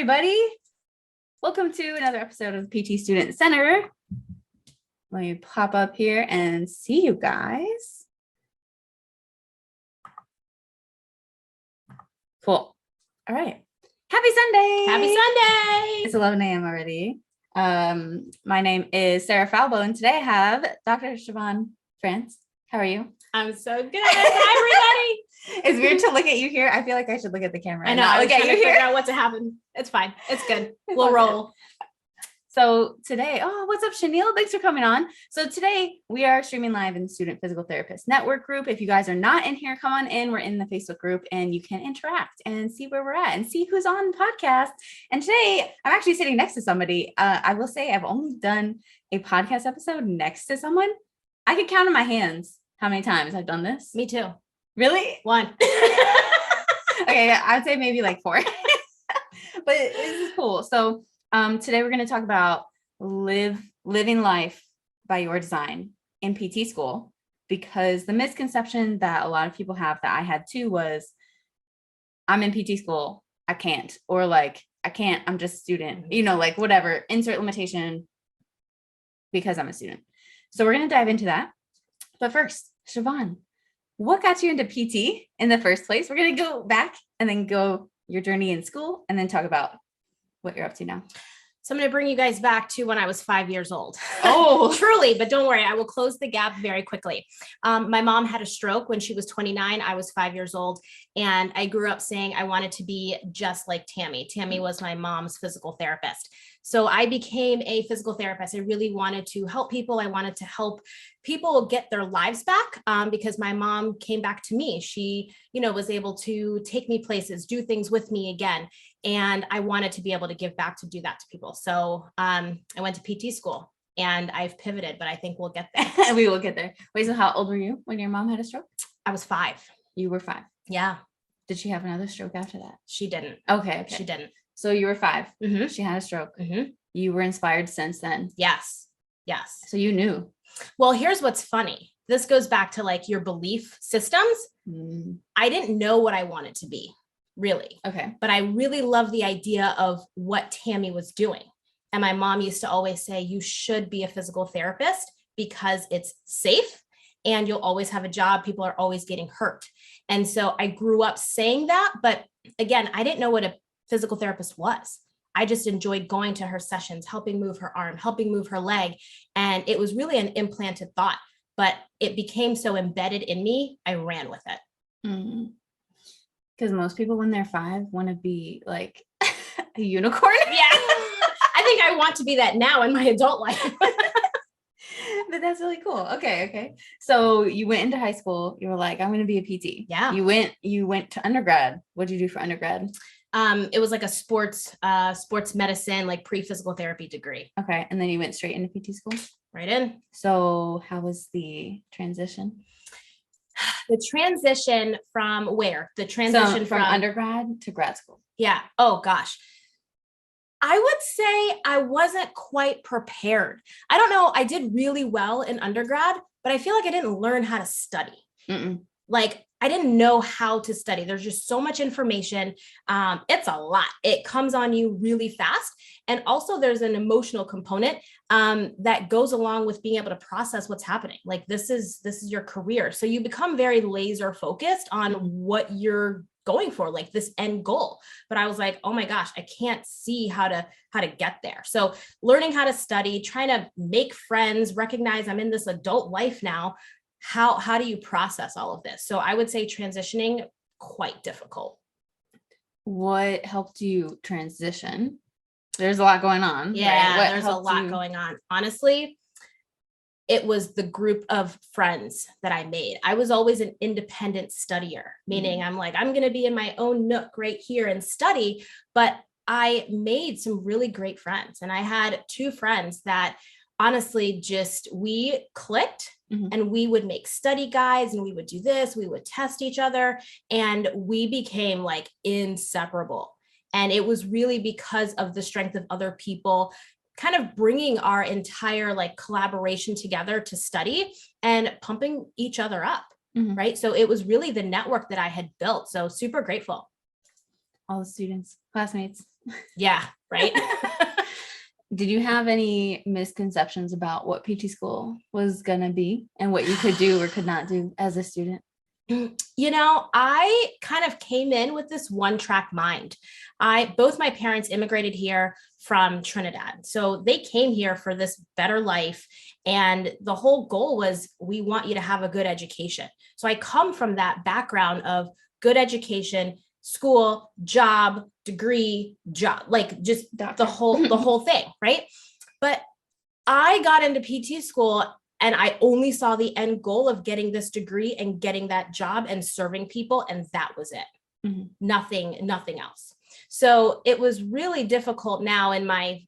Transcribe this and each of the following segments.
everybody. Welcome to another episode of the PT Student Center. Let me pop up here and see you guys. Cool. All right. Happy Sunday. Happy Sunday. It's 11 a.m. already. My name is Sarah Falbo, and today I have Dr. Siobhan France. How are you? I'm so good. Hi, everybody. It's weird to look at you here. I feel like I should look at the camera. I know. I was trying to figure out what to happen. It's fine. It's good. We'll roll. So today, what's up, Chenille? Thanks for coming on. So today we are streaming live in the Student Physical Therapist Network group. If you guys are not in here, come on in. We're in the Facebook group and you can interact and see where we're at and see who's on the podcast. And today I'm actually sitting next to somebody. I will say I've only done a podcast episode next to someone. I can count on my hands how many times I've done this. Me too. Really? 1. Okay, I'd say maybe like 4. But this is cool. So today we're going to talk about living life by your design in PT school, because the misconception that a lot of people have, that I had too, was I'm in PT school, I can't, or like I can't, I'm just a student, like whatever, insert limitation because I'm a student. So we're going to dive into that. But first, Siobhan, what got you into PT in the first place? We're going to go back and then go your journey in school and then talk about what you're up to now. So I'm going to bring you guys back to when I was 5 years old. Oh, truly. But don't worry, I will close the gap very quickly. My mom had a stroke when she was 29. I was 5 years old. And I grew up saying I wanted to be just like Tammy. Tammy was my mom's physical therapist. So I became a physical therapist. I really wanted to help people. I wanted to help people get their lives back because my mom came back to me. She, was able to take me places, do things with me again. And I wanted to be able to give back to do that to people. So I went to PT school and I've pivoted, but I think we'll get there. We will get there. Wait, so how old were you when your mom had a stroke? I was 5. You were 5. Yeah. Did she have another stroke after that? She didn't. Okay. She didn't. So you were 5. Mm-hmm. She had a stroke. Mm-hmm. You were inspired since then. Yes. So you knew. Well, here's what's funny. This goes back to like your belief systems. I didn't know what I wanted to be, really. Okay. But I really love the idea of what Tammy was doing. And my mom used to always say, you should be a physical therapist because it's safe and you'll always have a job. People are always getting hurt. And so I grew up saying that. But again, I didn't know what a physical therapist was. I just enjoyed going to her sessions, helping move her arm, helping move her leg. And it was really an implanted thought, but it became so embedded in me, I ran with it. Because most people when they're 5 want to be like a unicorn. Yeah. I think I want to be that now in my adult life. But that's really cool. Okay. So you went into high school. You were like, I'm going to be a PT. Yeah. You went to undergrad. What did you do for undergrad? It was like a sports medicine, like pre-physical therapy degree. Okay. And then you went straight into PT school? Right in. So how was the transition? The transition from where? The transition from undergrad to grad school. Yeah. Oh gosh. I would say I wasn't quite prepared. I don't know. I did really well in undergrad, but I feel like I didn't learn how to study. Like I didn't know how to study. There's just so much information. It's a lot. It comes on you really fast. And also there's an emotional component that goes along with being able to process what's happening. Like this is your career. So you become very laser focused on what you're going for, like this end goal. But I was like, oh my gosh, I can't see how to get there. So learning how to study, trying to make friends, recognize I'm in this adult life now. How do you process all of this? So I would say transitioning, quite difficult. What helped you transition? There's a lot going on. Yeah, right? There's a lot going on. Honestly, it was the group of friends that I made. I was always an independent studier, meaning I'm like, I'm going to be in my own nook right here and study. But I made some really great friends. And I had 2 friends that honestly we clicked. And we would make study guides and we would do this, we would test each other and we became like inseparable. And it was really because of the strength of other people kind of bringing our entire like collaboration together to study and pumping each other up. Right. So it was really the network that I had built. So super grateful. all the students, classmates. Yeah. Right. Did you have any misconceptions about what PT school was going to be and what you could do or could not do as a student? I kind of came in with this one track mind. Both my parents immigrated here from Trinidad. So they came here for this better life. And the whole goal was, we want you to have a good education. So I come from that background of good education, school, job, degree, job, like just Doctor. the whole thing. Right. But I got into PT school and I only saw the end goal of getting this degree and getting that job and serving people. And that was it. Mm-hmm. Nothing else. So it was really difficult now in my,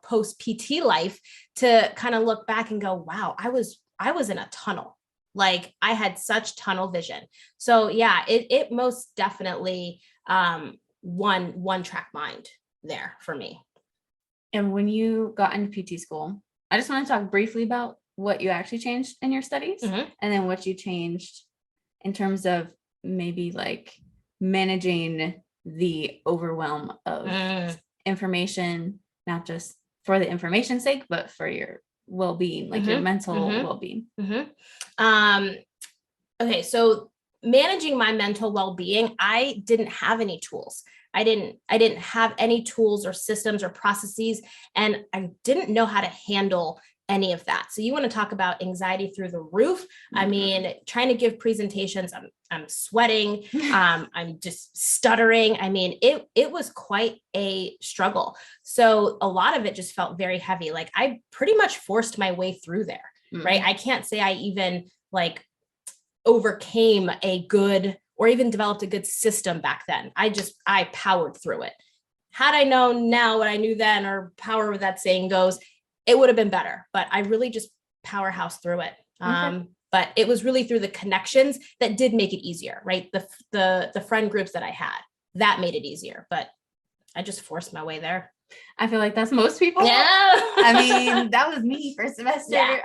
post PT life to kind of look back and go, wow, I was in a tunnel. Like I had such tunnel vision. So yeah, it most definitely one track mind there for me. And when you got into PT school, I just want to talk briefly about what you actually changed in your studies, mm-hmm. and then what you changed in terms of maybe like managing the overwhelm of information, not just for the information's sake, but for your well-being, like mm-hmm. your mental mm-hmm. well-being. Mm-hmm. Okay. So managing my mental well-being, I didn't have any tools. I didn't have any tools or systems or processes, and I didn't know how to handle any of that. So you want to talk about anxiety through the roof. Mm-hmm. I mean, trying to give presentations, I'm sweating. I'm just stuttering. I mean, it was quite a struggle. So a lot of it just felt very heavy. Like I pretty much forced my way through there, mm-hmm. right? I can't say I even like overcame a good or even developed a good system back then. I powered through it. Had I known now what I knew then, or however that saying goes, it would have been better, but I really just powerhouse through it. Okay. But it was really through the connections that did make it easier, right? The friend groups that I had, that made it easier, but I just forced my way there. I feel like that's most people. Yeah. I mean, that was me first semester.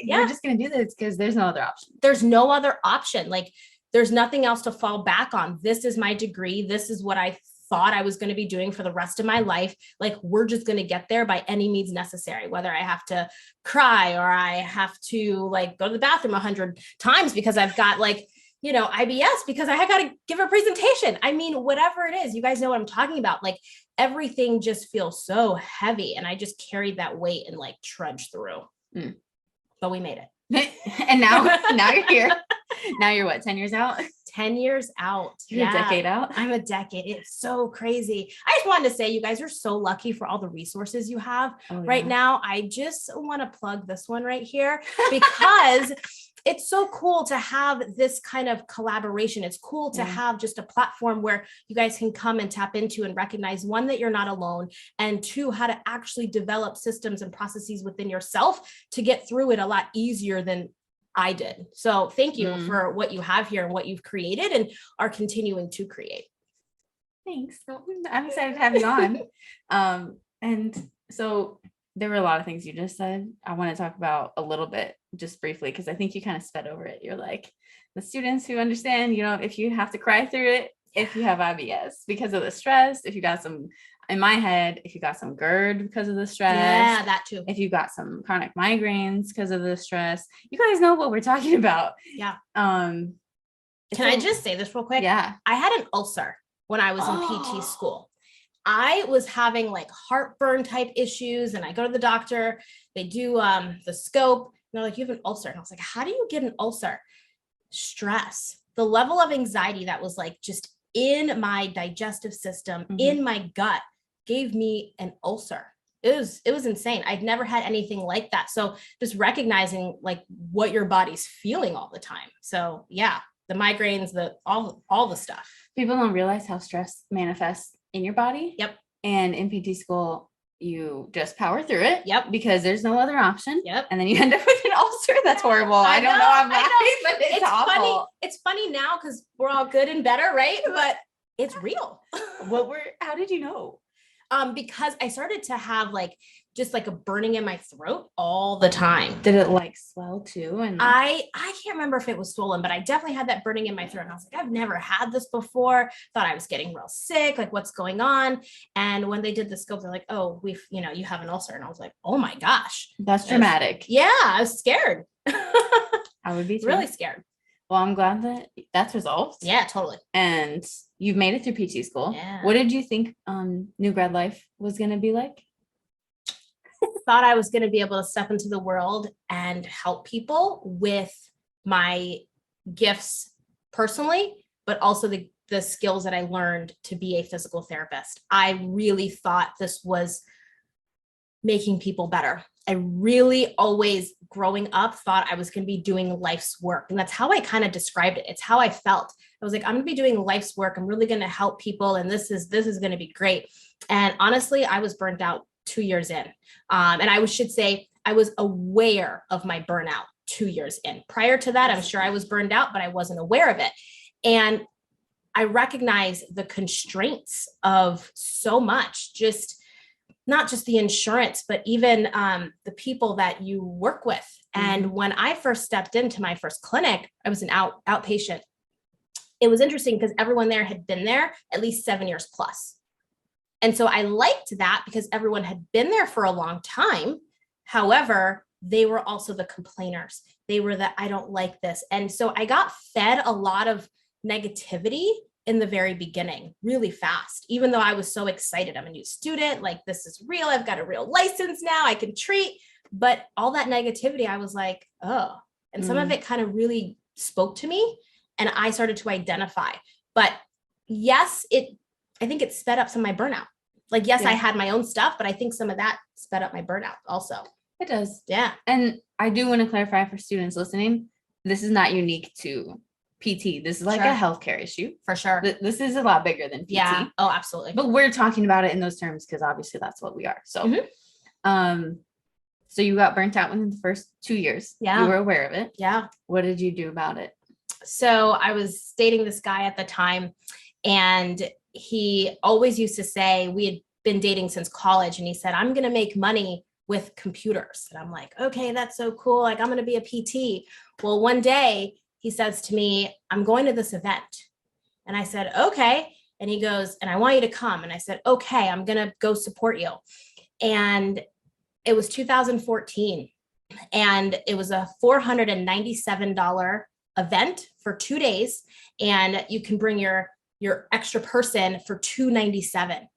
You're just going to do this because there's no other option. There's no other option. Like there's nothing else to fall back on. This is my degree. This is what I thought I was going to be doing for the rest of my life. Like we're just going to get there by any means necessary, whether I have to cry or I have to like go to the bathroom 100 times because I've got like, IBS because I got to give a presentation. I mean, whatever it is, you guys know what I'm talking about. Like everything just feels so heavy, and I just carried that weight and like trudged through, but we made it. And now you're here. Now you're what, 10 years out? 10 years out. You're a decade out. I'm a decade. It's so crazy. I just wanted to say, you guys are so lucky for all the resources you have right now. I just want to plug this one right here because it's so cool to have this kind of collaboration. It's cool to have just a platform where you guys can come and tap into and recognize, one, that you're not alone, and two, how to actually develop systems and processes within yourself to get through it a lot easier than I did. So thank you for what you have here and what you've created and are continuing to create. Thanks. I'm excited to have you on. And so there were a lot of things you just said. I want to talk about a little bit just briefly, because I think you kind of sped over it. You're like, the students who understand, if you have to cry through it, if you have IBS because of the stress, if you got some, in my head, if you got some GERD because of the stress. Yeah, that too. If you got some chronic migraines because of the stress, you guys know what we're talking about. Yeah. Can I just say this real quick? Yeah. I had an ulcer when I was in PT school. I was having like heartburn type issues, and I go to the doctor, they do the scope, and they're like, you have an ulcer. And I was like, how do you get an ulcer? Stress. The level of anxiety that was like just in my digestive system, in my gut, gave me an ulcer. It was insane. I'd never had anything like that. So just recognizing like what your body's feeling all the time. So yeah, the migraines, all the stuff. People don't realize how stress manifests in your body. Yep. And in PT school, you just power through it. Yep. Because there's no other option. Yep. And then you end up with an ulcer. That's horrible. I don't know. I'm laughing, but it's awful. Funny. It's funny now because we're all good and better, right? But it's real. How did you know? Because I started to have like just like a burning in my throat all the time. Did it like swell too? And I can't remember if it was swollen, but I definitely had that burning in my throat. And I was like, I've never had this before. Thought I was getting real sick. Like, what's going on? And when they did the scope, they're like, oh, you have an ulcer. And I was like, oh my gosh. That's dramatic. I was scared. I would be too. Really scared. Well, I'm glad that that's resolved. Yeah, totally. And you've made it through PT school. Yeah. What did you think new grad life was going to be like? Thought I was going to be able to step into the world and help people with my gifts personally, but also the skills that I learned to be a physical therapist. I really thought this was making people better. I really always growing up thought I was going to be doing life's work. And that's how I kind of described it. It's how I felt. I was like, I'm going to be doing life's work. I'm really going to help people. And this is going to be great. And honestly, I was burnt out 2 years in. And I should say I was aware of my burnout 2 years in. Prior to that, I'm sure I was burned out, but I wasn't aware of it. And I recognize the constraints of so much, not just the insurance, but even the people that you work with. And when I first stepped into my first clinic, I was an outpatient. It was interesting because everyone there had been there at least 7 years plus. And so I liked that because everyone had been there for a long time. However, they were also the complainers. They were the, I don't like this. And so I got fed a lot of negativity in the very beginning, really fast, even though I was so excited. I'm a new student, like this is real. I've got a real license now, I can treat. But all that negativity, I was like, oh, and some of it kind of really spoke to me and I started to identify. But yes, I think it sped up some of my burnout. Like, yes, I had my own stuff, but I think some of that sped up my burnout also. It does. Yeah. And I do want to clarify for students listening, this is not unique to PT. This is like a healthcare issue. For sure. This is a lot bigger than PT. Yeah. Oh, absolutely. But we're talking about it in those terms because obviously that's what we are. So, so you got burnt out within the first 2 years. Yeah. You were aware of it. Yeah. What did you do about it? So I was dating this guy at the time, and he always used to say, we had been dating since college, and he said, I'm going to make money with computers. And I'm like, okay, that's so cool. Like, I'm going to be a PT. Well, one day he says to me, I'm going to this event. And I said, okay. And he goes, and I want you to come. And I said, okay, I'm going to go support you. And it was 2014. And it was a $497 event for 2 days. And you can bring your extra person for $297.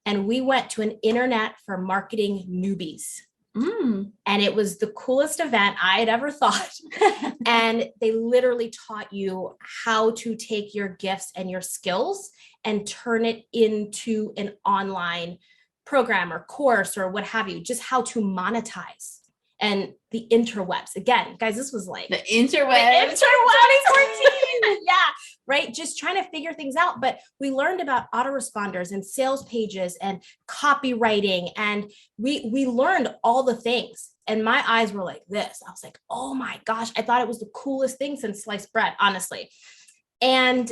And we went to an internet for marketing newbies. And it was the coolest event I had ever thought. And they literally taught you how to take your gifts and your skills and turn it into an online program or course or what have you, just how to monetize. And the interwebs. Again, guys, this was like the interwebs. 2014. Yeah, right. Just trying to figure things out. But we learned about autoresponders and sales pages and copywriting. And we learned all the things. And my eyes were like this. I was like, oh my gosh, I thought it was the coolest thing since sliced bread, honestly. And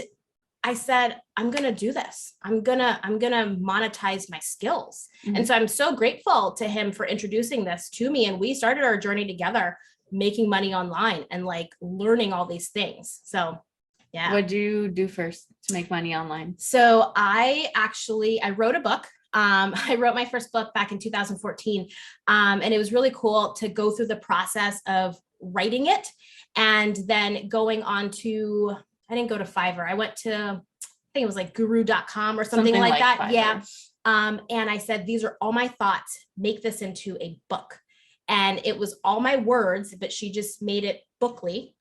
I said, I'm going to do this. I'm going to monetize my skills. And so I'm so grateful to him for introducing this to me. And we started our journey together, making money online and like learning all these things. So yeah. What'd you do first to make money online? So I wrote a book. I wrote my first book back in 2014. And it was really cool to go through the process of writing it and then going on to, I didn't go to Fiverr. I went to, I think it was like guru.com or something like that. Fiverr. Yeah. And I said, these are all my thoughts, make this into a book. And it was all my words, but she just made it bookly.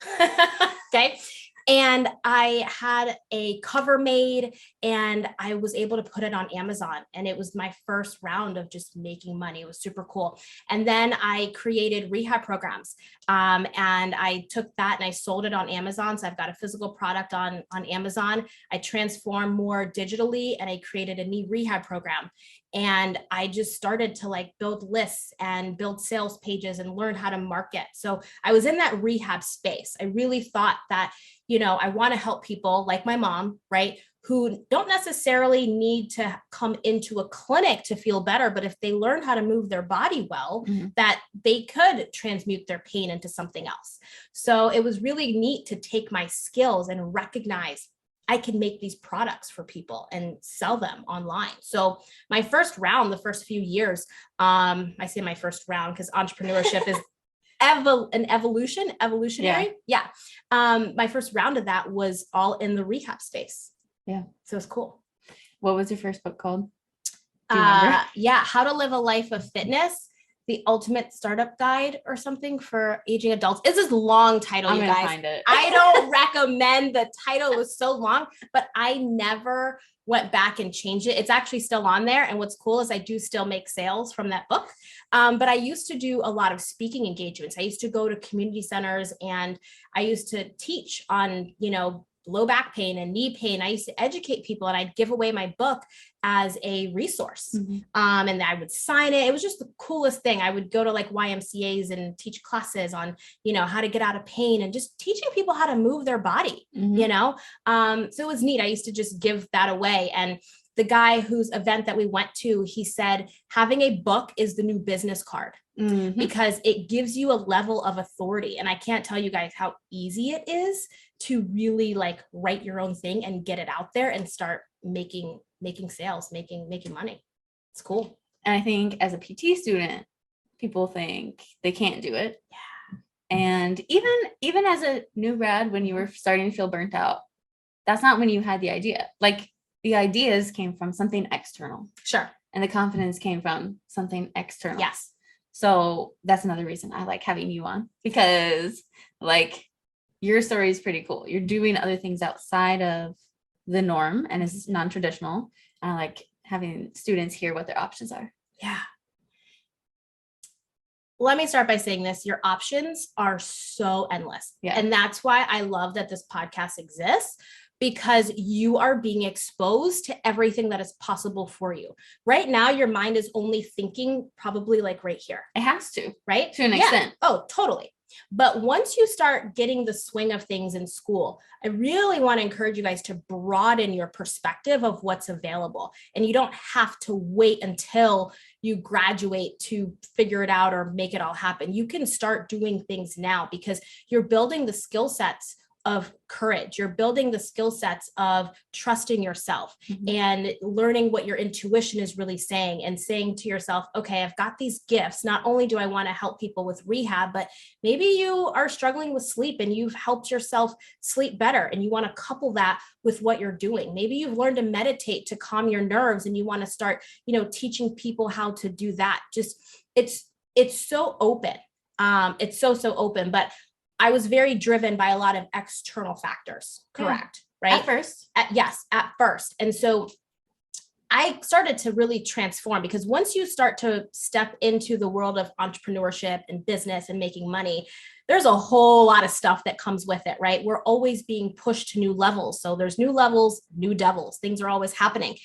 Okay. And I had a cover made and I was able to put it on Amazon. And it was my first round of just making money. It was super cool. And then I created rehab programs. And I took that and I sold it on Amazon. So I've got a physical product on Amazon. I transformed more digitally and I created a knee rehab program. And I just started to like build lists and build sales pages and learn how to market. So I was in that rehab space. I really thought that, I want to help people like my mom, right? who don't necessarily need to come into a clinic to feel better, but if they learn how to move their body well, that they could transmute their pain into something else. So it was really neat to take my skills and recognize I can make these products for people and sell them online. So my first round, the first few years, I say my first round because entrepreneurship is evolutionary. Yeah. My first round of that was all in the rehab space. Yeah. So it's cool. What was your first book called? Do you remember? How to Live a Life of Fitness, the Ultimate Startup Guide or something for aging adults. It's this long title, you guys. Find it. I don't recommend the title. It was so long, but I never went back and changed it. It's actually still on there. And what's cool is I do still make sales from that book. But I used to do a lot of speaking engagements. I used to go to community centers and I used to teach on, low back pain and knee pain. I used to educate people and I'd give away my book as a resource. And I would sign it. It was just the coolest thing. I would go to like YMCAs and teach classes on, how to get out of pain and just teaching people how to move their body, So it was neat. I used to just give that away. And the guy whose event that we went to, he said, having a book is the new business card because it gives you a level of authority. And I can't tell you guys how easy it is to really like write your own thing and get it out there and start making sales, making money. It's cool. And I think as a PT student, people think they can't do it. Yeah. And even as a new grad, when you were starting to feel burnt out, that's not when you had the idea. Like the ideas came from something external. Sure. And the confidence came from something external. Yes. So that's another reason I like having you on, because like your story is pretty cool. You're doing other things outside of the norm and it's non-traditional. I like having students hear what their options are. Yeah. Let me start by saying this. Your options are so endless. Yeah. And that's why I love that this podcast exists, because you are being exposed to everything that is possible for you. Right now, your mind is only thinking probably like right here. It has to, right? To an extent. Oh, totally. But once you start getting the swing of things in school, I really want to encourage you guys to broaden your perspective of what's available. And you don't have to wait until you graduate to figure it out or make it all happen. You can start doing things now because you're building the skill sets of courage. You're building the skill sets of trusting yourself and learning what your intuition is really saying and saying to yourself, okay, I've got these gifts. Not only do I want to help people with rehab, but maybe you are struggling with sleep and you've helped yourself sleep better and you want to couple that with what you're doing. Maybe you've learned to meditate to calm your nerves and you want to start, teaching people how to do that. Just it's so open. It's so open, but I was very driven by a lot of external factors, correct? Right? At first. Yes, at first. And so I started to really transform, because once you start to step into the world of entrepreneurship and business and making money, there's a whole lot of stuff that comes with it, right? We're always being pushed to new levels. So there's new levels, new devils, things are always happening.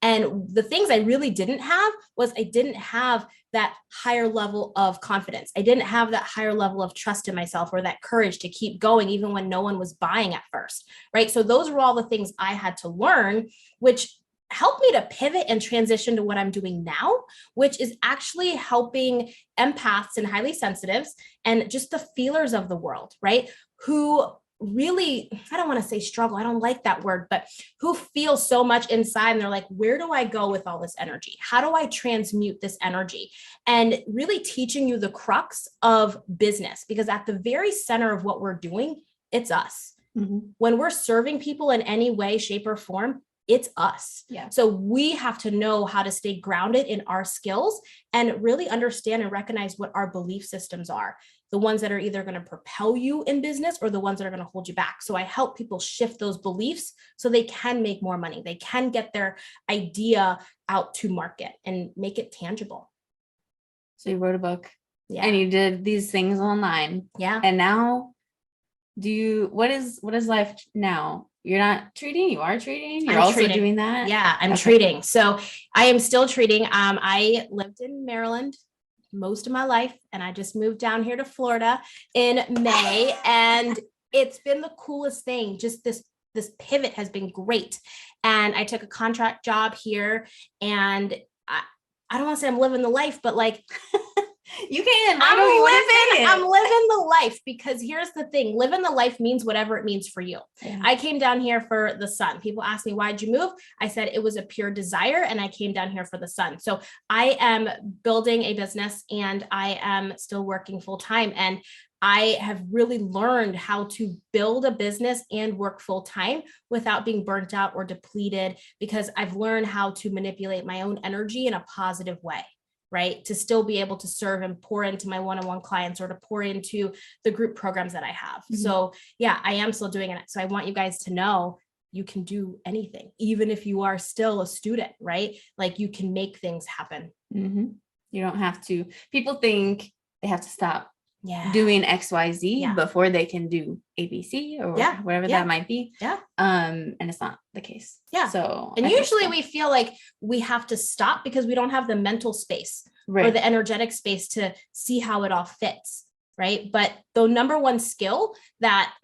And the things I really didn't have was I didn't have that higher level of confidence. I didn't have that higher level of trust in myself or that courage to keep going, even when no one was buying at first, right? So those were all the things I had to learn, which helped me to pivot and transition to what I'm doing now, which is actually helping empaths and highly sensitives and just the feelers of the world, right? Who really, I don't want to say struggle, I don't like that word, but who feel so much inside and they're like, where do I go with all this energy? How do I transmute this energy? And really teaching you the crux of business, because at the very center of what we're doing, it's us. When we're serving people in any way, shape, or form, it's us. Yeah. So we have to know how to stay grounded in our skills and really understand and recognize what our belief systems are. The ones that are either going to propel you in business or the ones that are going to hold you back. So I help people shift those beliefs so they can make more money. They can get their idea out to market and make it tangible. So you wrote a book, yeah, and you did these things online. Yeah. And now what is life now? You're not treating, you are treating. You're also treating. Doing that. Yeah, I'm treating. So I am still treating. I lived in Maryland most of my life, and I just moved down here to Florida in May, and it's been the coolest thing. Just this this pivot has been great. And I took a contract job here, and I don't want to say I'm living the life, but like, you can. I'm living the life, because here's the thing. Living the life means whatever it means for you. Yeah. I came down here for the sun. People ask me, why'd you move? I said it was a pure desire, and I came down here for the sun. So I am building a business, and I am still working full time. And I have really learned how to build a business and work full time without being burnt out or depleted, because I've learned how to manipulate my own energy in a positive way, right? To still be able to serve and pour into my one-on-one clients, or to pour into the group programs that I have. Mm-hmm. So yeah, I am still doing it. So I want you guys to know you can do anything, even if you are still a student, right? Like, you can make things happen. Mm-hmm. You don't have to. People think they have to stop doing XYZ before they can do ABC or whatever that might be. Yeah. And it's not the case. Yeah. So, and usually we feel like we have to stop because we don't have the mental space or the energetic space to see how it all fits. Right. But the number one skill that,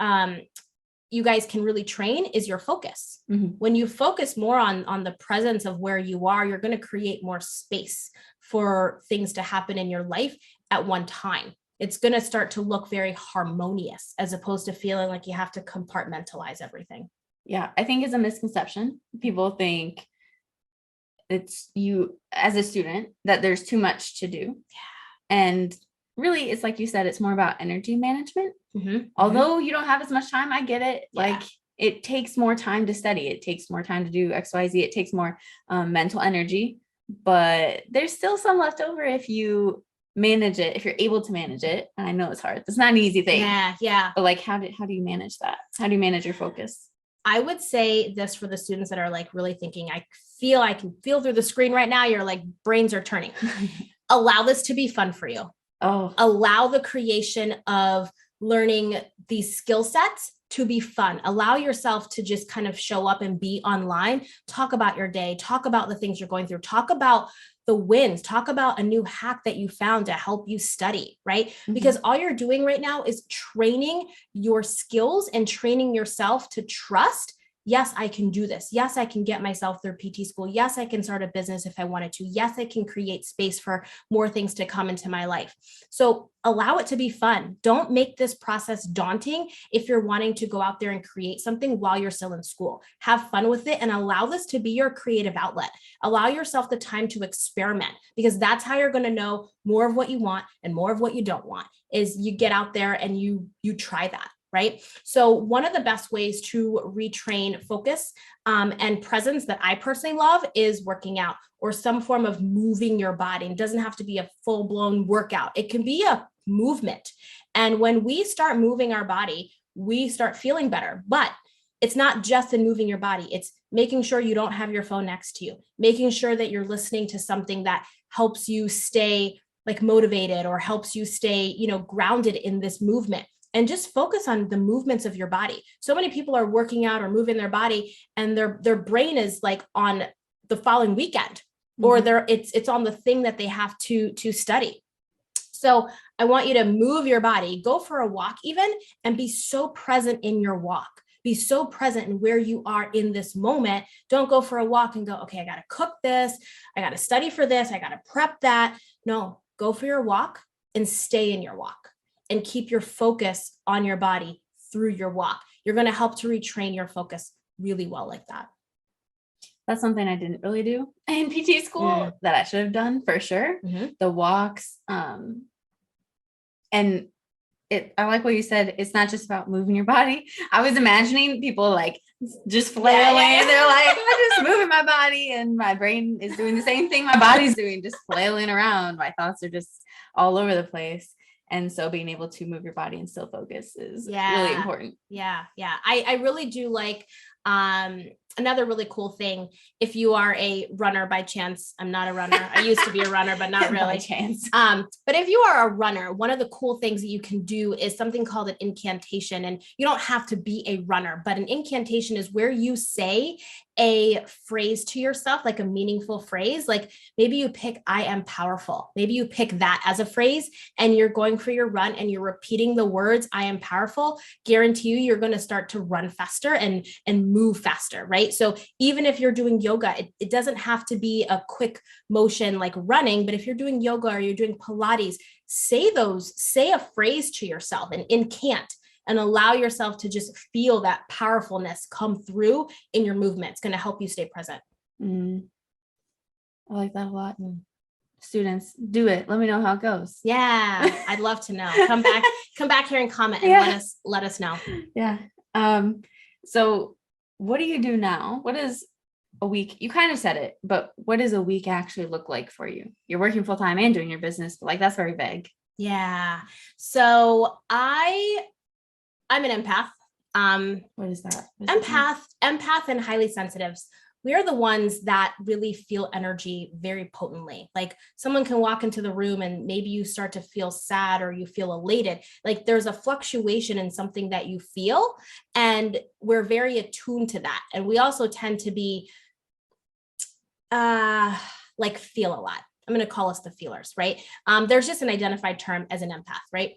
you guys can really train is your focus. Mm-hmm. When you focus more on the presence of where you are, you're going to create more space for things to happen in your life at one time. It's going to start to look very harmonious, as opposed to feeling like you have to compartmentalize everything. Yeah, I think it's a misconception. People think it's you as a student that there's too much to do. Yeah. And really, it's like you said, it's more about energy management. Mm-hmm. Although you don't have as much time, I get it. Yeah. Like, it takes more time to study. It takes more time to do XYZ. It takes more mental energy, but there's still some left over if you manage it, if you're able to manage it. And I know it's hard. It's not an easy thing. Yeah. But like, how do you manage that? How do you manage your focus? I would say this for the students that are like really thinking, I can feel through the screen right now. Your like brains are turning. Allow this to be fun for you. Allow the creation of learning these skill sets to be fun. Allow yourself to just kind of show up and be online. Talk about your day. Talk about the things you're going through. Talk about the wins. Talk about a new hack that you found to help you study, right? Mm-hmm. Because all you're doing right now is training your skills and training yourself to trust, yes, I can do this. Yes, I can get myself through PT school. Yes, I can start a business if I wanted to. Yes, I can create space for more things to come into my life. So allow it to be fun. Don't make this process daunting if you're wanting to go out there and create something while you're still in school. Have fun with it and allow this to be your creative outlet. Allow yourself the time to experiment, because that's how you're going to know more of what you want and more of what you don't want, is you get out there and you try that. Right. So one of the best ways to retrain focus and presence that I personally love is working out, or some form of moving your body. It doesn't have to be a full blown workout. It can be a movement. And when we start moving our body, we start feeling better. But it's not just in moving your body. It's making sure you don't have your phone next to you, making sure that you're listening to something that helps you stay like motivated, or helps you stay, grounded in this movement. And just focus on the movements of your body. So many people are working out or moving their body, and their brain is like on the following weekend, or it's on the thing that they have to study. So I want you to move your body, go for a walk even, and be so present in your walk. Be so present in where you are in this moment. Don't go for a walk and go, okay, I got to cook this. I got to study for this. I got to prep that. No, go for your walk and stay in your walk. And keep your focus on your body through your walk. You're going to help to retrain your focus really well like that. That's something I didn't really do in PT school that I should have done for sure. Mm-hmm. The walks. And I like what you said. It's not just about moving your body. I was imagining people like just flailing. Yeah. They're like, I'm just moving my body, and my brain is doing the same thing my body's doing, just flailing around. My thoughts are just all over the place. And so being able to move your body and still focus is really important. Yeah. I really do like another really cool thing, if you are a runner by chance, I'm not a runner. I used to be a runner, but not really. By chance. But if you are a runner, one of the cool things that you can do is something called an incantation. And you don't have to be a runner, but an incantation is where you say a phrase to yourself, like a meaningful phrase. Like maybe you pick, I am powerful. Maybe you pick that as a phrase and you're going for your run and you're repeating the words, I am powerful. Guarantee you, you're going to start to run faster and move faster, right? So even if you're doing yoga, it doesn't have to be a quick motion like running, but if you're doing yoga or you're doing Pilates, say a phrase to yourself and incant, and allow yourself to just feel that powerfulness come through in your movement. It's going to help you stay present. I like that a lot. Students, do it. Let me know how it goes. Yeah, I'd love to know. Come back here and comment and let us know. Yeah. So what do you do now? What is a week? You kind of said it, but what does a week actually look like for you? You're working full time and doing your business, but like that's very vague. Yeah. So I'm an empath. What is that? Empath and highly sensitives. We are the ones that really feel energy very potently. Like someone can walk into the room and maybe you start to feel sad or you feel elated. Like there's a fluctuation in something that you feel, and we're very attuned to that. And we also tend to be like feel a lot. I'm going to call us the feelers, right? There's just an identified term as an empath, right?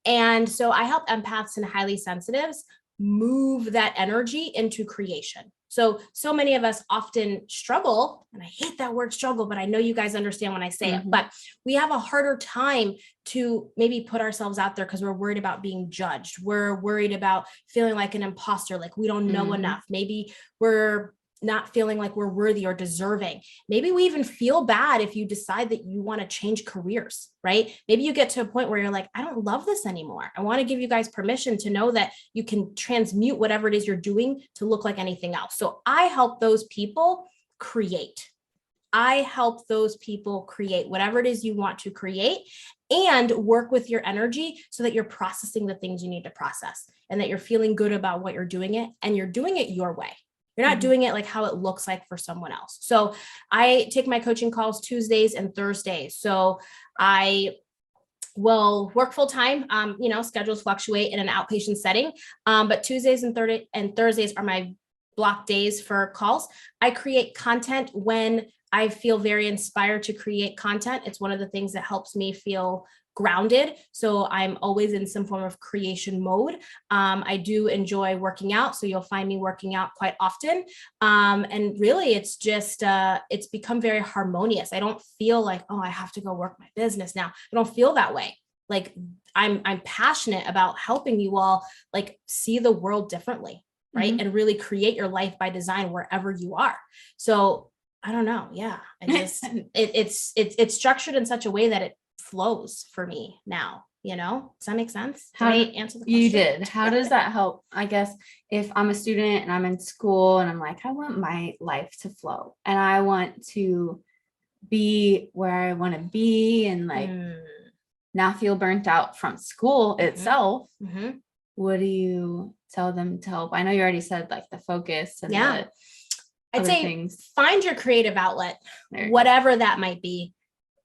And so I help empaths and highly sensitives move that energy into creation. So many of us often struggle, and I hate that word struggle, but I know you guys understand when I say it, but we have a harder time to maybe put ourselves out there because we're worried about being judged. We're worried about feeling like an imposter, like we don't know enough. Maybe we're not feeling like we're worthy or deserving. Maybe we even feel bad if you decide that you want to change careers, right? Maybe you get to a point where you're like, I don't love this anymore. I want to give you guys permission to know that you can transmute whatever it is you're doing to look like anything else. So I help those people create. I help those people create whatever it is you want to create and work with your energy so that you're processing the things you need to process and that you're feeling good about what you're doing it and you're doing it your way. You're not doing it like how it looks like for someone else. So I take my coaching calls Tuesdays and Thursdays. So I will work full time. Schedules fluctuate in an outpatient setting, but Tuesdays and Thursdays are my block days for calls. I create content when I feel very inspired to create content. It's one of the things that helps me feel grounded. So I'm always in some form of creation mode. I do enjoy working out. So you'll find me working out quite often. And really it's just, it's become very harmonious. I don't feel like, oh, I have to go work my business now. I don't feel that way. Like I'm passionate about helping you all like see the world differently, right? And really create your life by design wherever you are. So I don't know. Yeah. I just, it's structured in such a way that it flows for me now, does that make sense? Did I answer the question? You did. How does that help? I guess if I'm a student and I'm in school and I'm like, I want my life to flow and I want to be where I want to be and like not feel burnt out from school itself. What do you tell them to help? I know you already said like the focus and I'd say find your creative outlet, whatever that might be.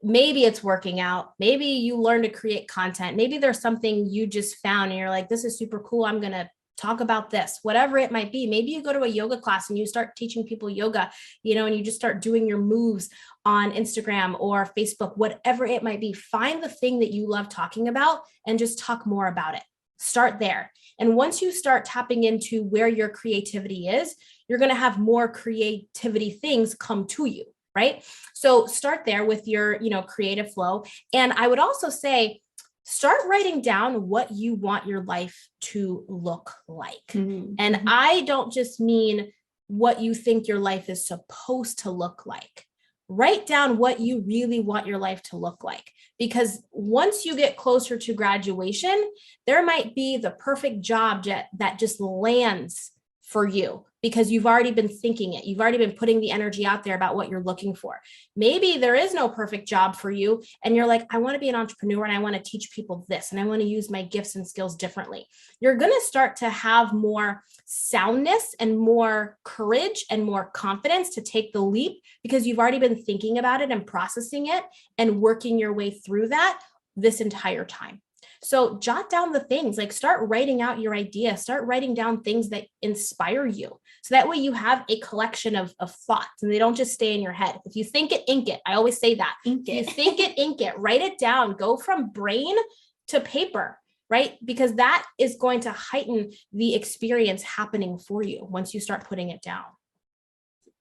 Maybe it's working out. Maybe you learn to create content. Maybe there's something you just found and you're like, this is super cool. I'm going to talk about this, whatever it might be. Maybe you go to a yoga class and you start teaching people yoga, and you just start doing your moves on Instagram or Facebook, whatever it might be. Find the thing that you love talking about and just talk more about it. Start there. And once you start tapping into where your creativity is, you're going to have more creativity things come to you. Right? So start there with your, creative flow. And I would also say, start writing down what you want your life to look like. And I don't just mean what you think your life is supposed to look like. Write down what you really want your life to look like. Because once you get closer to graduation, there might be the perfect job that just lands for you because you've already been thinking it. You've already been putting the energy out there about what you're looking for. Maybe there is no perfect job for you. And you're like, I want to be an entrepreneur and I want to teach people this. And I want to use my gifts and skills differently. You're going to start to have more soundness and more courage and more confidence to take the leap because you've already been thinking about it and processing it and working your way through that this entire time. So jot down the things, like start writing out your idea, start writing down things that inspire you. So that way you have a collection of thoughts and they don't just stay in your head. If you think it, ink it. I always say that. If you think it, ink it, write it down, go from brain to paper, right? Because that is going to heighten the experience happening for you once you start putting it down.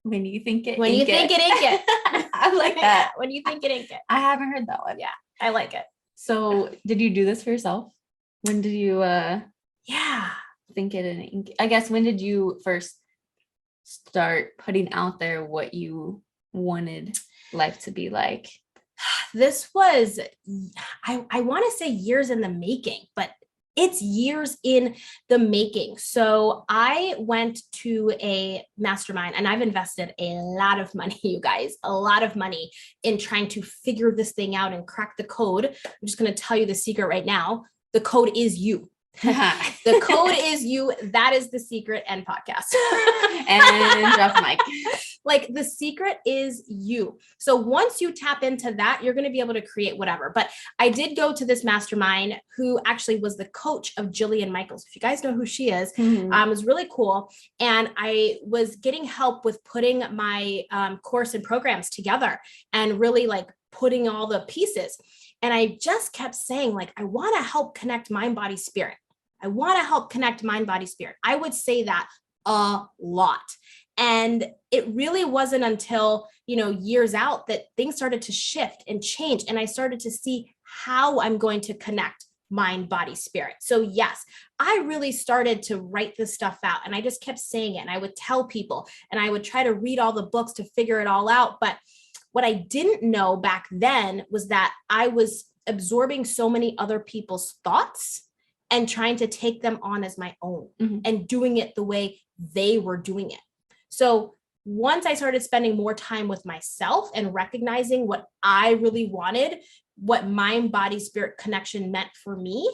When you think it, when you think it, ink it. I like that. When you think it, ink it. I haven't heard that one. Yeah, I like it. So did you do this for yourself? When did you think it and ink? I guess when did you first start putting out there what you wanted life to be like? This was, I want to say years in the making, but it's years in the making. So I went to a mastermind and I've invested a lot of money, you guys, a lot of money in trying to figure this thing out and crack the code. I'm just going to tell you the secret right now. The code is you. The code is you. That is the secret and podcast. And drop the mic. Like the secret is you. So once you tap into that, you're going to be able to create whatever. But I did go to this mastermind who actually was the coach of Jillian Michaels. If you guys know who she is, it was really cool. And I was getting help with putting my course and programs together and really like putting all the pieces. And I just kept saying, like, I want to help connect mind, body, spirit. I want to help connect mind, body, spirit. I would say that a lot. And it really wasn't until, years out that things started to shift and change. And I started to see how I'm going to connect mind, body, spirit. So yes, I really started to write this stuff out and I just kept saying it and I would tell people and I would try to read all the books to figure it all out. But what I didn't know back then was that I was absorbing so many other people's thoughts and trying to take them on as my own and doing it the way they were doing it. So once I started spending more time with myself and recognizing what I really wanted, what mind, body, spirit connection meant for me,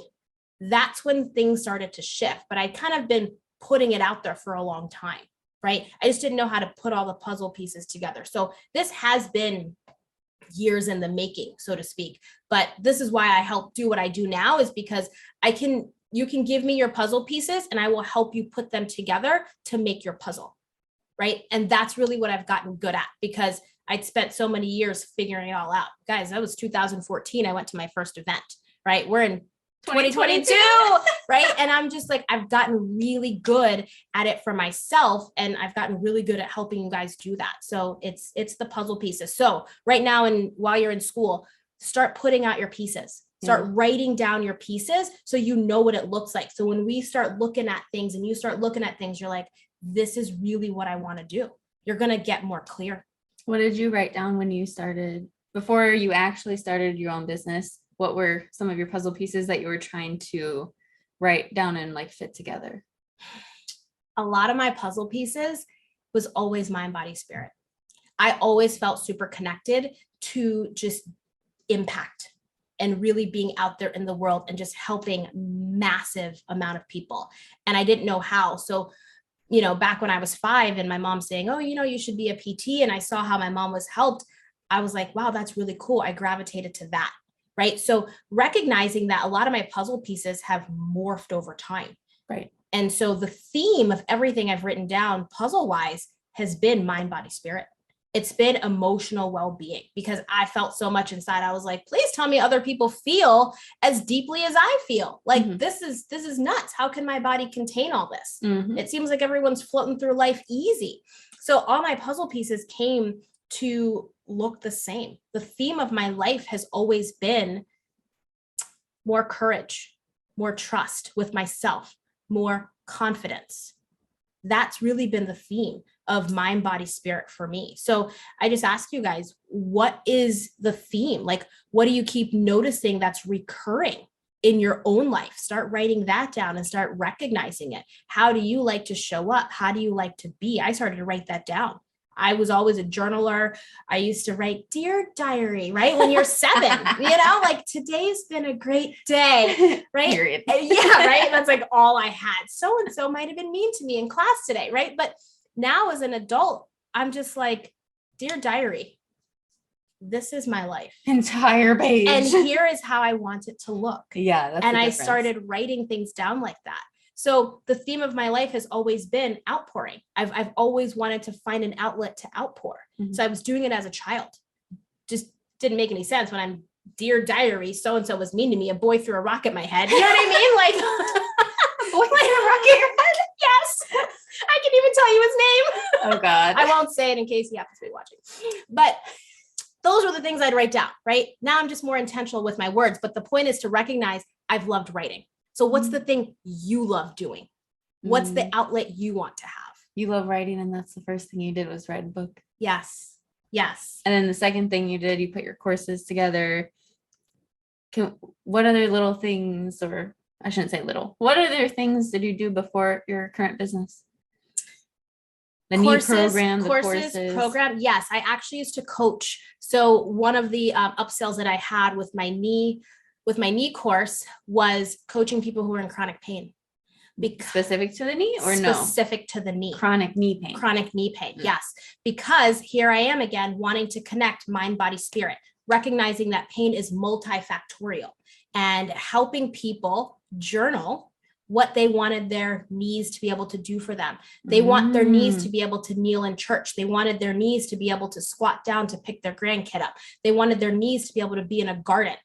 that's when things started to shift. But I'd kind of been putting it out there for a long time, right? I just didn't know how to put all the puzzle pieces together. So this has been years in the making, so to speak. But this is why I help do what I do now, is because you can give me your puzzle pieces and I will help you put them together to make your puzzle, right? And that's really what I've gotten good at because I'd spent so many years figuring it all out. Guys, that was 2014. I went to my first event, right? We're in 2022, right? And I'm just like, I've gotten really good at it for myself. And I've gotten really good at helping you guys do that. So it's the puzzle pieces. So right now, and while you're in school, start putting out your pieces, start writing down your pieces so you know what it looks like. So when we start looking at things and you start looking at things, you're like, this is really what I want to do. You're going to get more clear. What did you write down when you started, before you actually started your own business? What were some of your puzzle pieces that you were trying to write down and like fit together? A lot of my puzzle pieces was always mind, body, spirit. I always felt super connected to just impact and really being out there in the world and just helping massive amount of people. And I didn't know how. So, back when I was 5 and my mom saying, oh, you should be a PT. And I saw how my mom was helped. I was like, wow, that's really cool. I gravitated to that. Right. So recognizing that a lot of my puzzle pieces have morphed over time. Right. And so the theme of everything I've written down puzzle wise has been mind, body, spirit. It's been emotional well-being because I felt so much inside. I was like, please tell me other people feel as deeply as I feel. Like this is nuts. How can my body contain all this? It seems like everyone's floating through life easy. So all my puzzle pieces came to look the same. The theme of my life has always been more courage, more trust with myself, more confidence. That's really been the theme of mind, body, spirit for me. So I just ask you guys, what is the theme? Like, what do you keep noticing that's recurring in your own life? Start writing that down and start recognizing it. How do you like to show up? How do you like to be? I started to write that down. I was always a journaler. I used to write, dear diary, right? When you're 7, like today's been a great day, right? Period. Yeah, right. That's like all I had. So-and-so might've been mean to me in class today, right? But now as an adult, I'm just like, dear diary, this is my life. Entire page. And here is how I want it to look. Yeah. That's and I started writing things down like that. So the theme of my life has always been outpouring. I've always wanted to find an outlet to outpour. Mm-hmm. So I was doing it as a child. Just didn't make any sense when I'm, dear diary, so-and-so was mean to me. A boy threw a rock at my head. You know what I mean? Like a boy threw a rock at your head? Yes. I can even tell you his name. Oh God. I won't say it in case he happens to be watching. But those were the things I'd write down, right? Now I'm just more intentional with my words. But the point is to recognize I've loved writing. So what's the thing you love doing? What's the outlet you want to have? You love writing, and that's the first thing you did was write a book. Yes. Yes. And then the second thing you did, you put your courses together. What other little things, or I shouldn't say little, what other things did you do before your current business? The courses, knee program, the courses. Program. Yes, I actually used to coach. So one of the upsells that I had with my knee course was coaching people who are in chronic pain. Specific to the knee or no? Specific to the knee. Chronic knee pain. Chronic knee pain, yes. Because here I am again, wanting to connect mind, body, spirit, recognizing that pain is multifactorial and helping people journal what they wanted their knees to be able to do for them. They want their knees to be able to kneel in church. They wanted their knees to be able to squat down to pick their grandkid up. They wanted their knees to be able to be in a garden.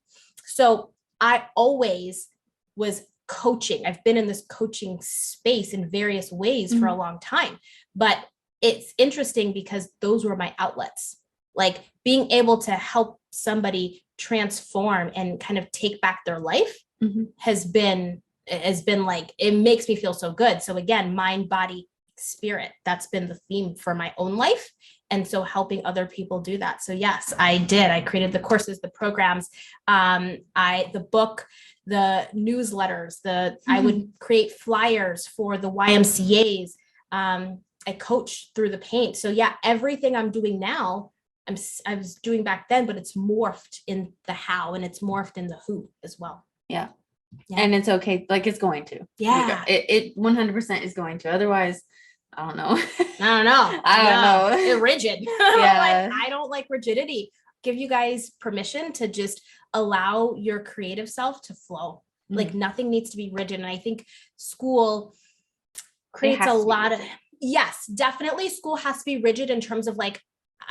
So I always was coaching. I've been in this coaching space in various ways for a long time, but it's interesting because those were my outlets. Like being able to help somebody transform and kind of take back their life has been like, it makes me feel so good. So again, mind, body, spirit, that's been the theme for my own life. And so helping other people do that. So yes, I did. I created the courses, the programs, the book, the newsletters, I would create flyers for the YMCAs. I coach through the paint. So yeah, everything I'm doing now, I was doing back then, but it's morphed in the how and it's morphed in the who as well. Yeah. And it's okay. Like it's going to. Yeah. It 100% is going to. Otherwise, I don't know. I don't know. It's rigid. Yeah. I don't like rigidity. Give you guys permission to just allow your creative self to flow. Like nothing needs to be rigid. And I think school creates a lot of, yes, definitely school has to be rigid in terms of like,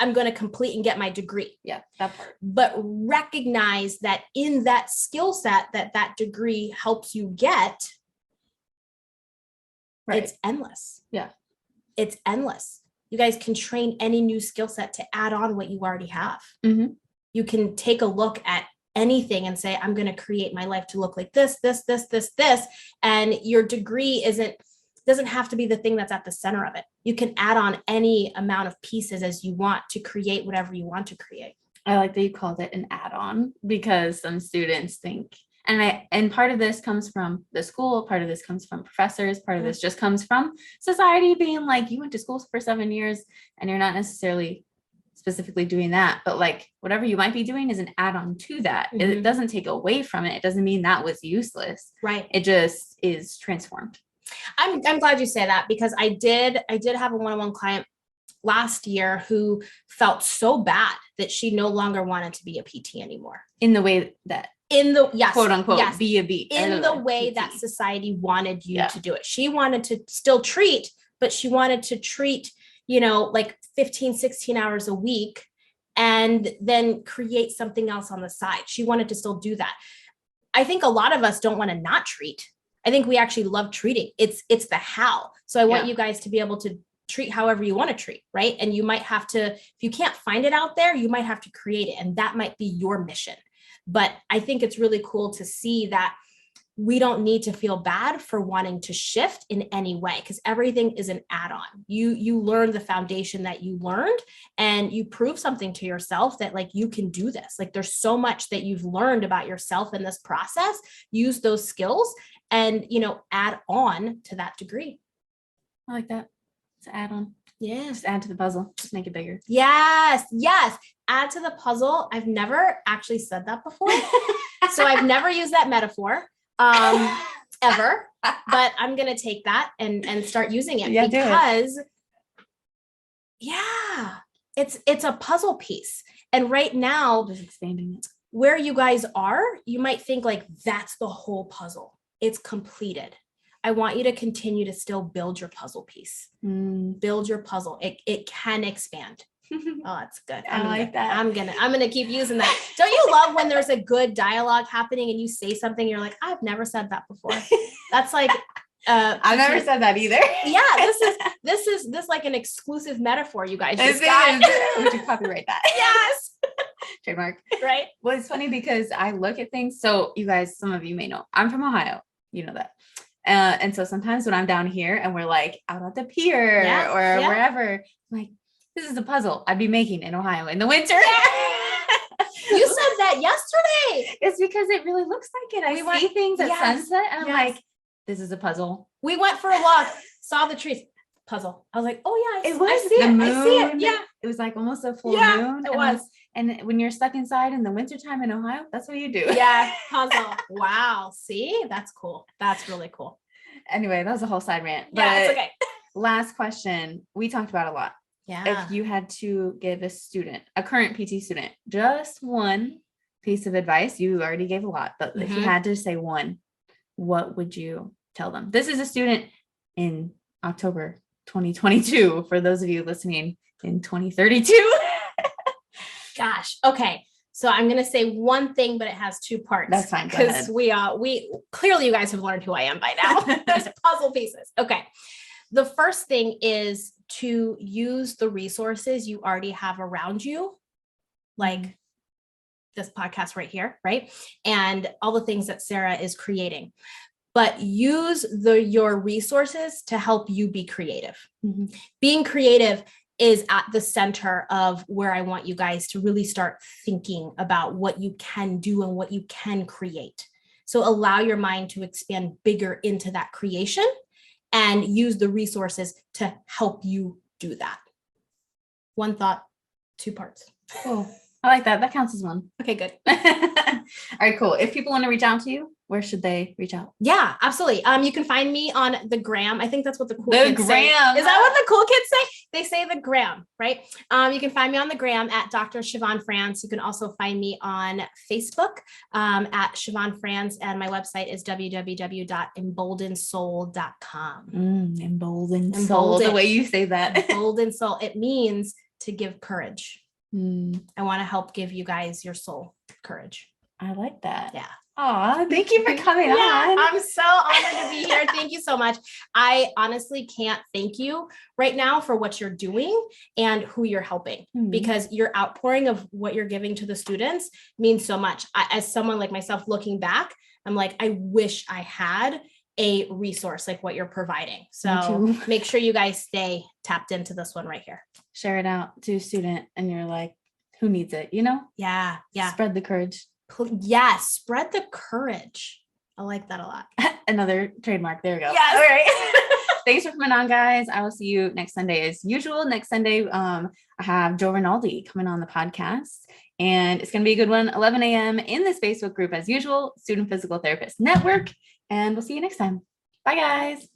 I'm going to complete and get my degree. Yeah, that part. But recognize that in that skill set that degree helps you get, it's endless. Yeah. It's endless. You guys can train any new skill set to add on what you already have. You can take a look at anything and say, I'm going to create my life to look like this. And your degree doesn't have to be the thing that's at the center of it. You can add on any amount of pieces as you want to create whatever you want to create. I like that you called it an add-on because some students think, and part of this comes from the school, part of this comes from professors, part of this just comes from society being like, you went to school for 7 years and you're not necessarily specifically doing that, but like whatever you might be doing is an add-on to that. It doesn't take away from it. It doesn't mean that was useless. Right. It just is transformed. I'm glad you say that because I did have a one-on-one client last year who felt so bad that she no longer wanted to be a PT anymore. In the way that quote unquote be a beat. In the way PT. That society wanted you to do it. She wanted to still treat, but she wanted to treat, like 15, 16 hours a week and then create something else on the side. She wanted to still do that. I think a lot of us don't want to not treat. I think we actually love treating. It's the how. So I want you guys to be able to treat however you want to treat, right? And you might have to, if you can't find it out there, you might have to create it. And that might be your mission. But I think it's really cool to see that we don't need to feel bad for wanting to shift in any way, because everything is an add-on. You learn the foundation that you learned, and you prove something to yourself that like you can do this. Like there's so much that you've learned about yourself in this process. Use those skills and, add on to that degree. I like that. It's an add-on. Yeah. Just add to the puzzle. Just make it bigger. Yes. Add to the puzzle. I've never actually said that before. So I've never used that metaphor ever, but I'm going to take that and start using it because it's a puzzle piece. And right now, just expanding it. Where you guys are, you might think like that's the whole puzzle. It's completed. I want you to continue to still build your puzzle piece. Build your puzzle. It can expand. Oh, that's good. I like that. I'm gonna keep using that. Don't you love when there's a good dialogue happening and you say something, you're like, I've never said that before. That's like I've never said that either. Yeah, this is like an exclusive metaphor you guys just got. We should copyright that. Yes. Trademark. Right. Well, it's funny because I look at things. So you guys, some of you may know, I'm from Ohio. You know that. And so sometimes when I'm down here and we're like out at the pier or wherever, I'm like, this is a puzzle I'd be making in Ohio in the winter. You said that yesterday. It's because it really looks like it. I see things at sunset and I'm like, this is a puzzle. We went for a walk, saw the trees. Puzzle. I was like, oh yeah, it was. I see it. I see it. Yeah. It was like almost a full moon. It was. And when you're stuck inside in the wintertime in Ohio, that's what you do. Yeah. Puzzle. Wow. See, that's cool. That's really cool. Anyway, that was a whole side rant. Yeah, it's okay. Last question. We talked about a lot. Yeah. If you had to give a current PT student, just one piece of advice, you already gave a lot, but if you had to say one, what would you tell them? This is a student in October 2022 for those of you listening in 2032. Gosh. Okay. So I'm going to say one thing, but it has two parts. That's fine. Because we clearly you guys have learned who I am by now. There's puzzle pieces. Okay. The first thing is to use the resources you already have around you, like this podcast right here, right? And all the things that Sarah is creating. But use your resources to help you be creative. Being creative is at the center of where I want you guys to really start thinking about what you can do and what you can create. So allow your mind to expand bigger into that creation and use the resources to help you do that. One thought, two parts. Cool. I like that. That counts as one. Okay, good. All right, cool. If people want to reach out to you, where should they reach out? Yeah, absolutely. You can find me on the gram. I think that's what the cool kids say. Is that what the cool kids say? They say the gram, right? You can find me on the gram at Dr. Siobhan France. You can also find me on Facebook at Siobhan France, and my website is www.emboldensoul.com. Emboldened soul. The way you say that. Emboldened soul. It means to give courage. I want to help give you guys your soul courage. I like that. Yeah. Aw, thank you for coming on. I'm so honored to be here. Thank you so much. I honestly can't thank you right now for what you're doing and who you're helping, because your outpouring of what you're giving to the students means so much. As someone like myself looking back, I'm like, I wish I had a resource like what you're providing. So make sure you guys stay tapped into this one right here. Share it out to a student and you're like, who needs it? You know? Yeah. Spread the courage. Yes. Spread the courage. I like that a lot. Another trademark. There we go. Yes. All right. Thanks for coming on, guys. I will see you next Sunday as usual. Next Sunday, I have Joe Rinaldi coming on the podcast, and it's going to be a good one. 11 a.m. in this Facebook group as usual, Student Physical Therapist Network. And we'll see you next time. Bye, guys.